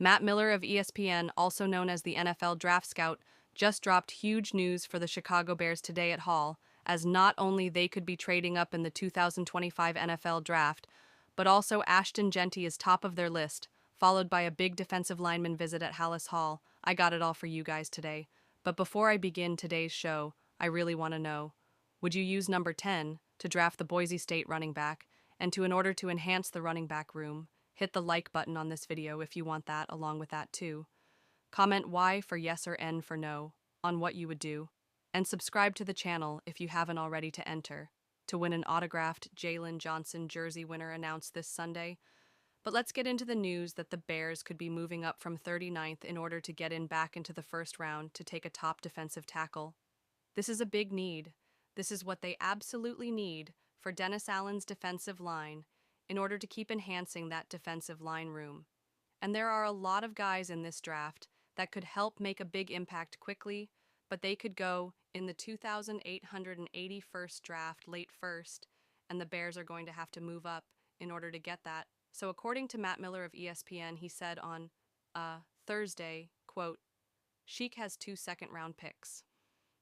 Matt Miller of ESPN, also known as the NFL draft scout, just dropped huge news for the Chicago Bears today at Hall, as not only they could be trading up in the 2025 NFL draft, but also Ashton Jeanty is top of their list, followed by a big defensive lineman visit at Hallis Hall. I got it all for you guys today. But before I begin today's show, I really want to know, would you use number 10 to draft the Boise State running back, and in order to enhance the running back room, hit the like button on this video if you want that along with that too. Comment Y for yes or N for no on what you would do, and subscribe to the channel if you haven't already to enter to win an autographed Jalen Johnson jersey winner announced this Sunday. But let's get into the news that the Bears could be moving up from 39th in order to get in back into the first round to take a top defensive tackle. This is a big need. This is what they absolutely need for Dennis Allen's defensive line in order to keep enhancing that defensive line room. And there are a lot of guys in this draft that could help make a big impact quickly, but they could go in the 2,881st draft late first, and the Bears are going to have to move up in order to get that. So according to Matt Miller of ESPN, he said on Thursday, quote, Sheik has 2 second-round picks.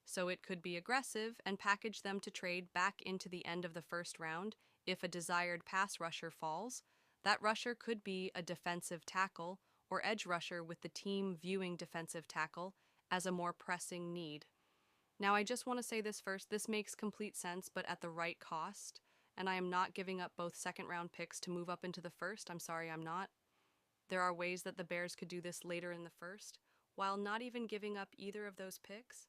So it could be aggressive and package them to trade back into the end of the first round if a desired pass rusher falls. That rusher could be a defensive tackle or edge rusher with the team viewing defensive tackle as a more pressing need. Now I just want to say this first, this makes complete sense but at the right cost, and I am not giving up both second-round picks to move up into the first. I'm sorry, I'm not. There are ways that the Bears could do this later in the first, while not even giving up either of those picks,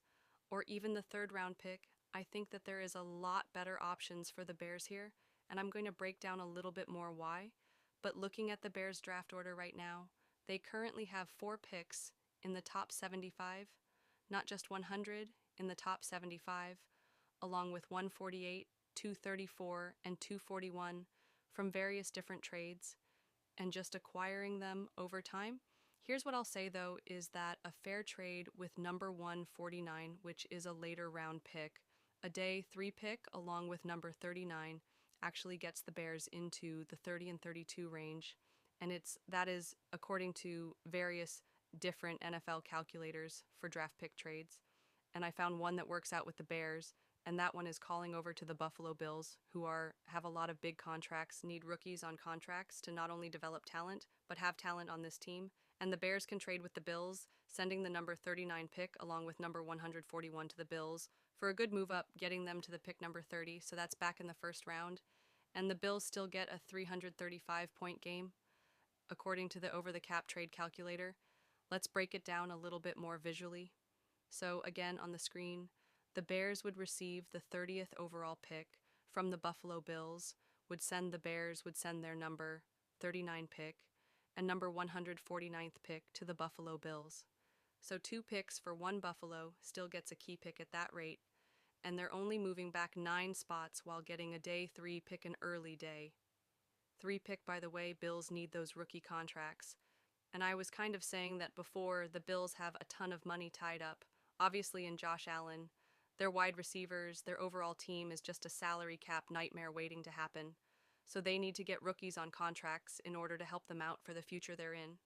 or even the third-round pick. I think that there is a lot better options for the Bears here, and I'm going to break down a little bit more why. But looking at the Bears draft order right now, they currently have 4 picks in the top 75, not just 100, in the top 75, along with 148, 234, and 241 from various different trades, and just acquiring them over time. Here's what I'll say though, is that a fair trade with number 149, which is a later round pick, a day 3 pick along with number 39 actually gets the Bears into the 30 and 32 range, and that is according to various different NFL calculators for draft pick trades. And I found one that works out with the Bears, and that one is calling over to the Buffalo Bills, who have a lot of big contracts, need rookies on contracts to not only develop talent, but have talent on this team. And the Bears can trade with the Bills, sending the number 39 pick along with number 141 to the Bills for a good move up, getting them to the pick number 30, so that's back in the first round. And the Bills still get a 335-point game, according to the over-the-cap trade calculator. Let's break it down a little bit more visually. So again, on the screen, the Bears would receive the 30th overall pick from the Buffalo Bills, the Bears would send their number 39 pick and number 149th pick to the Buffalo Bills. So 2 picks for 1 Buffalo still gets a key pick at that rate, and they're only moving back 9 spots while getting a day 3 pick an early day. 3 pick, by the way, Bills need those rookie contracts. And I was kind of saying that before, the Bills have a ton of money tied up, obviously in Josh Allen. Their wide receivers, their overall team is just a salary cap nightmare waiting to happen. So they need to get rookies on contracts in order to help them out for the future they're in.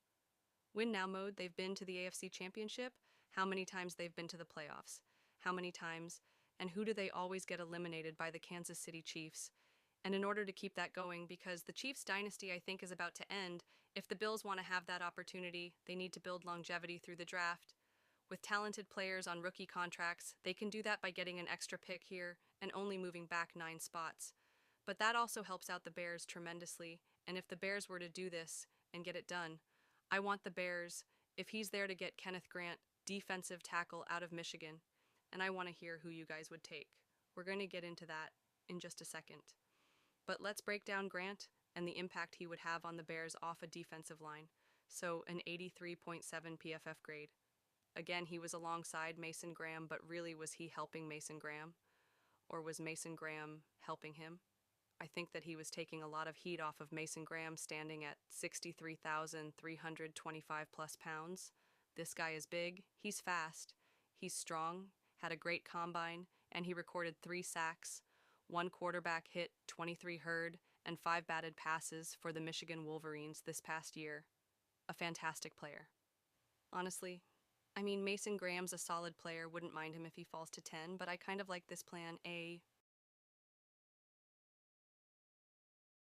Win now mode, they've been to the AFC Championship. How many times they've been to the playoffs? How many times? And who do they always get eliminated by? The Kansas City Chiefs. And in order to keep that going, because the Chiefs dynasty I think is about to end, if the Bills want to have that opportunity, they need to build longevity through the draft. With talented players on rookie contracts, they can do that by getting an extra pick here and only moving back 9 spots. But that also helps out the Bears tremendously, and if the Bears were to do this and get it done, I want the Bears, if he's there to get Kenneth Grant, defensive tackle out of Michigan, and I want to hear who you guys would take. We're going to get into that in just a second. But let's break down Grant and the impact he would have on the Bears off a defensive line. So an 83.7 PFF grade. Again, he was alongside Mason Graham, but really was he helping Mason Graham? Or was Mason Graham helping him? I think that he was taking a lot of heat off of Mason Graham, standing at 63,325 plus pounds. This guy is big, he's fast, he's strong, had a great combine, and he recorded 3 sacks, 1 quarterback hit, 23 hurd, and 5 batted passes for the Michigan Wolverines this past year. a fantastic player. Honestly, I mean, Mason Graham's a solid player, wouldn't mind him if he falls to 10, but I kind of like this plan A